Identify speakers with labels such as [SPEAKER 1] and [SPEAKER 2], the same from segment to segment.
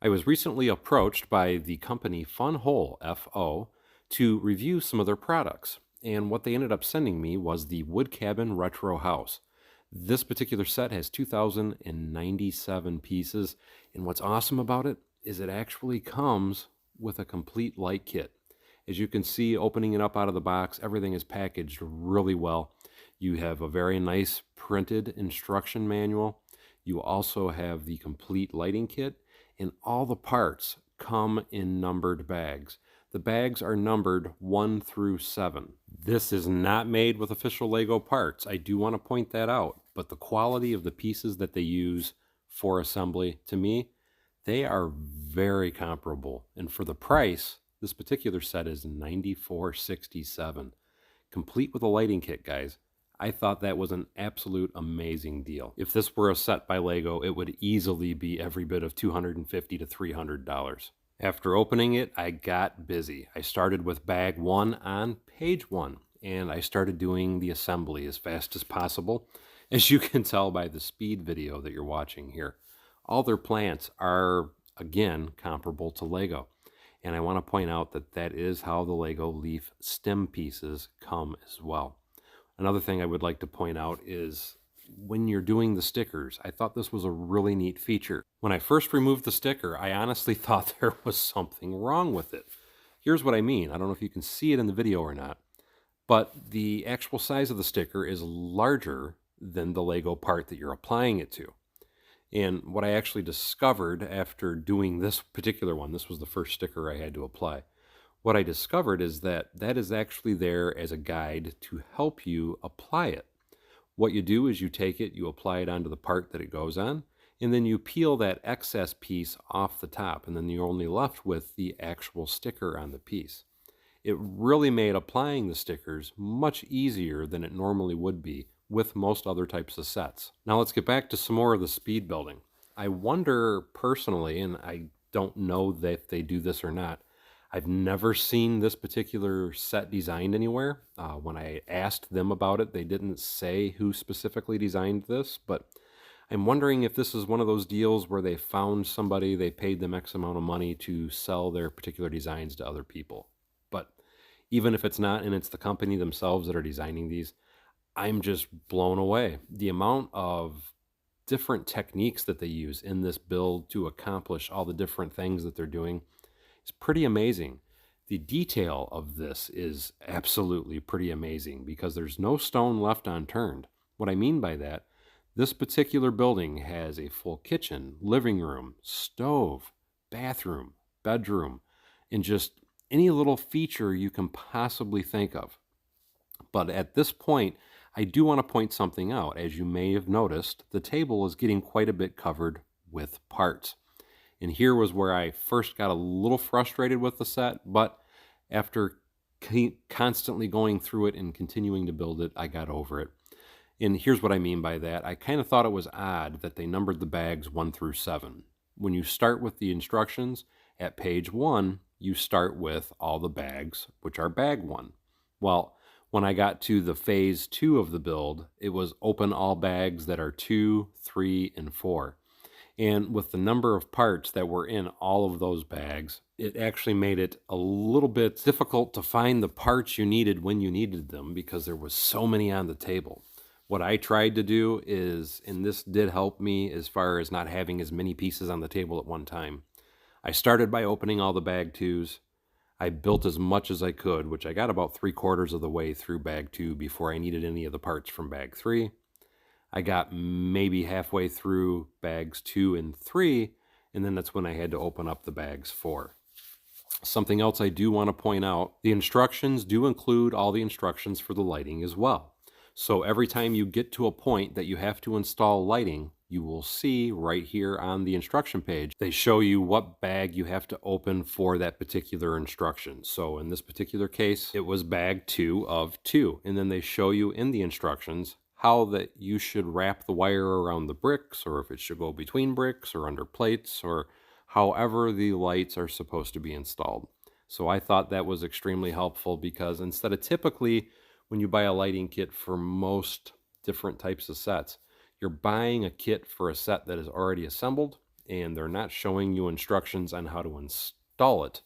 [SPEAKER 1] I was recently approached by the company FunWhole, F-O, to review some of their products. And what they ended up sending me was the Wood Cabin Retro House. This particular set has 2,097 pieces, and what's awesome about it is it actually comes with a complete light kit. As you can see, opening it up out of the box, everything is packaged really well. You have a very nice printed instruction manual. You also have the complete lighting kit, and all the parts come in numbered bags. The bags are numbered 1 through 7. This is not made with official Lego parts. I do want to point that out, but the quality of the pieces that they use for assembly, to me, they are very comparable. And for the price, this particular set is $94.67, complete with a lighting kit, guys. I thought that was an absolute amazing deal. If this were a set by Lego, it would easily be every bit of $250 to $300. After opening it, I got busy. I started with bag 1 on page 1, and I started doing the assembly as fast as possible, as you can tell by the speed video that you're watching here. All their plants are, again, comparable to Lego. And I want to point out that that is how the Lego leaf stem pieces come as well. Another thing I would like to point out is when you're doing the stickers, I thought this was a really neat feature. When I first removed the sticker, I honestly thought there was something wrong with it. Here's what I mean. I don't know if you can see it in the video or not, but the actual size of the sticker is larger than the Lego part that you're applying it to. And what I actually discovered after doing this particular one, this was the first sticker I had to apply. What I discovered is that that is actually there as a guide to help you apply it. What you do is you take it, you apply it onto the part that it goes on, and then you peel that excess piece off the top, and then you're only left with the actual sticker on the piece. It really made applying the stickers much easier than it normally would be with most other types of sets. Now let's get back to some more of the speed building. I wonder personally, and I don't know if they do this or not, I've never seen this particular set designed anywhere. When I asked them about it, they didn't say who specifically designed this, but I'm wondering if this is one of those deals where they found somebody, they paid them X amount of money to sell their particular designs to other people. But even if it's not, and it's the company themselves that are designing these, I'm just blown away. The amount of different techniques that they use in this build to accomplish all the different things that they're doing is pretty amazing. The detail of this is absolutely pretty amazing because there's no stone left unturned. What I mean by that, this particular building has a full kitchen, living room, stove, bathroom, bedroom, and just any little feature you can possibly think of. But at this point, I do want to point something out. As you may have noticed, the table is getting quite a bit covered with parts. And here was where I first got a little frustrated with the set, but after constantly going through it and continuing to build it, I got over it. And here's what I mean by that. I kind of thought it was odd that they numbered the bags 1 through 7. When you start with the instructions, at page 1, you start with all the bags, which are bag 1. Well, when I got to the phase 2 of the build, it was open all bags that are 2, 3, and 4. And with the number of parts that were in all of those bags, it actually made it a little bit difficult to find the parts you needed when you needed them because there was so many on the table. What I tried to do is, and this did help me as far as not having as many pieces on the table at one time, I started by opening all the bag 2s. I built as much as I could, which I got about 3/4 of the way through bag 2 before I needed any of the parts from bag 3. I got maybe halfway through bags 2 and 3, and then that's when I had to open up the bags 4. Something else I do want to point out, the instructions do include all the instructions for the lighting as well. So every time you get to a point that you have to install lighting, you will see right here on the instruction page, they show you what bag you have to open for that particular instruction. So in this particular case, it was bag 2 of 2. And then they show you in the instructions how that you should wrap the wire around the bricks, or if it should go between bricks or under plates, or however the lights are supposed to be installed. So I thought that was extremely helpful because instead of typically when you buy a lighting kit for most different types of sets, you're buying a kit for a set that is already assembled, and they're not showing you instructions on how to install it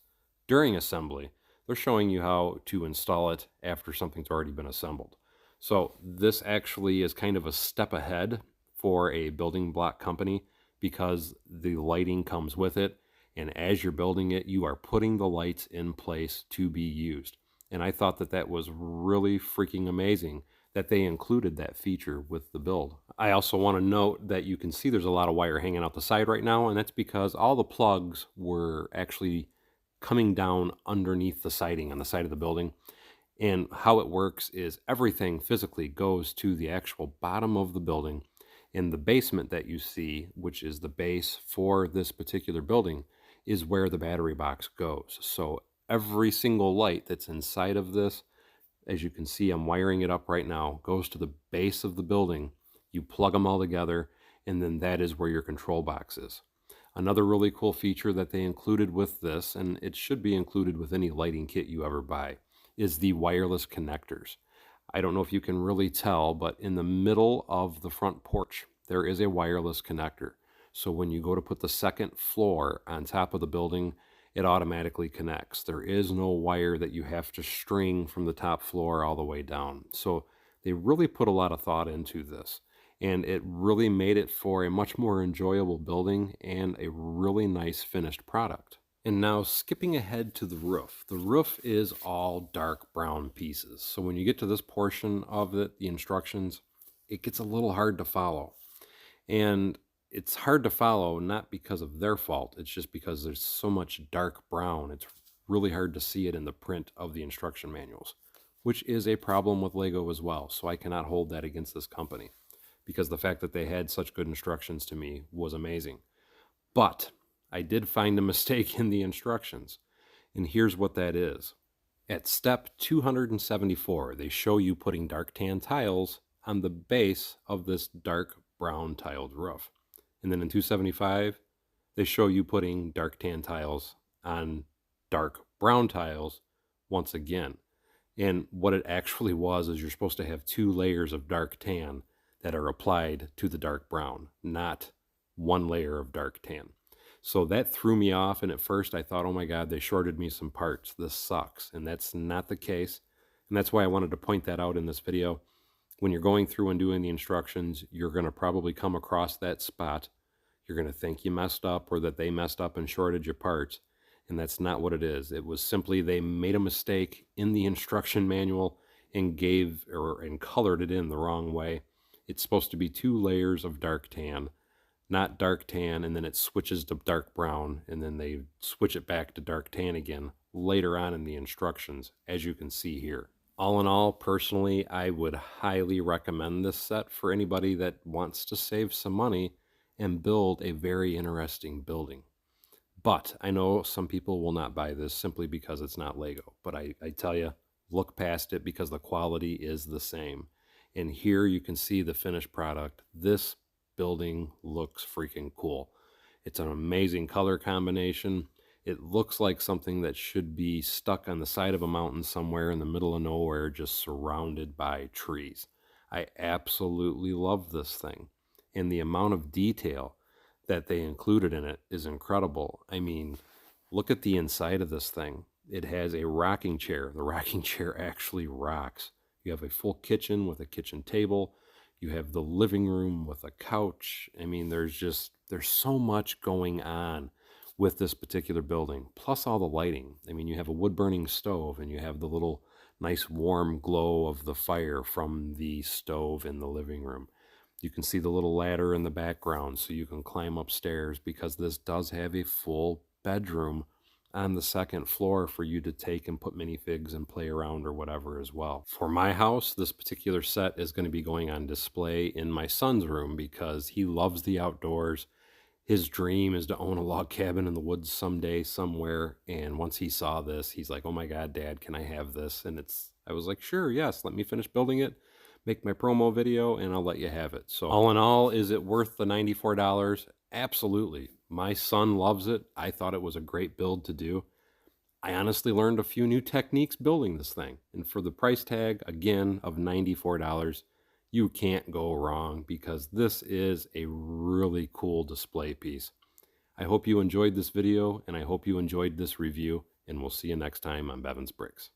[SPEAKER 1] during assembly. They're showing you how to install it after something's already been assembled. So this actually is kind of a step ahead for a building block company because the lighting comes with it. And as you're building it, you are putting the lights in place to be used. And I thought that that was really freaking amazing that they included that feature with the build. I also want to note that you can see there's a lot of wire hanging out the side right now, and that's because all the plugs were actually coming down underneath the siding on the side of the building. And how it works is everything physically goes to the actual bottom of the building. And the basement that you see, which is the base for this particular building, is where the battery box goes. So every single light that's inside of this, as you can see, I'm wiring it up right now, goes to the base of the building. You plug them all together, and then that is where your control box is. Another really cool feature that they included with this, and it should be included with any lighting kit you ever buy, is the wireless connectors. I don't know if you can really tell, but in the middle of the front porch, there is a wireless connector. So when you go to put the second floor on top of the building, it automatically connects. There is no wire that you have to string from the top floor all the way down. So they really put a lot of thought into this, and it really made it for a much more enjoyable building and a really nice finished product. And now skipping ahead to the roof. The roof is all dark brown pieces. So when you get to this portion of it, the instructions, it gets a little hard to follow. And it's hard to follow not because of their fault. It's just because there's so much dark brown. It's really hard to see it in the print of the instruction manuals, which is a problem with Lego as well. So I cannot hold that against this company because the fact that they had such good instructions to me was amazing. But I did find a mistake in the instructions, and here's what that is. At step 274, they show you putting dark tan tiles on the base of this dark brown tiled roof. And then in 275, they show you putting dark tan tiles on dark brown tiles once again. And what it actually was is you're supposed to have 2 layers of dark tan that are applied to the dark brown, not 1 layer of dark tan. So that threw me off, and at first I thought, oh my God, they shorted me some parts. This sucks. And that's not the case. And that's why I wanted to point that out in this video. When you're going through and doing the instructions, you're going to probably come across that spot. You're going to think you messed up or that they messed up and shorted your parts. And that's not what it is. It was simply they made a mistake in the instruction manual and colored it in the wrong way. It's supposed to be 2 layers of dark tan, not dark tan, and then it switches to dark brown, and then they switch it back to dark tan again later on in the instructions, as you can see here. All in all, personally, I would highly recommend this set for anybody that wants to save some money and build a very interesting building. But I know some people will not buy this simply because it's not Lego. But I tell you, look past it because the quality is the same. And here you can see the finished product. This building looks freaking cool. It's an amazing color combination. It looks like something that should be stuck on the side of a mountain somewhere in the middle of nowhere, just surrounded by trees. I absolutely love this thing. And the amount of detail that they included in it is incredible. I mean, look at the inside of this thing. It has a rocking chair. The rocking chair actually rocks. You have a full kitchen with a kitchen table. You have the living room with a couch. I mean, there's so much going on with this particular building, plus all the lighting. I mean, you have a wood-burning stove, and you have the little nice warm glow of the fire from the stove in the living room. You can see the little ladder in the background so you can climb upstairs because this does have a full bedroom on the second floor for you to take and put minifigs and play around or whatever as well. For my house, this particular set is going to be going on display in my son's room because he loves the outdoors. His dream is to own a log cabin in the woods someday, somewhere. And once he saw this, he's like, oh my God, Dad, can I have this? And I was like, sure, yes, let me finish building it, make my promo video, and I'll let you have it. So all in all, is it worth the $94? Absolutely. My son loves it. I thought it was a great build to do. I honestly learned a few new techniques building this thing. And for the price tag, again, of $94, you can't go wrong because this is a really cool display piece. I hope you enjoyed this video, and I hope you enjoyed this review, and we'll see you next time on Bevins Bricks.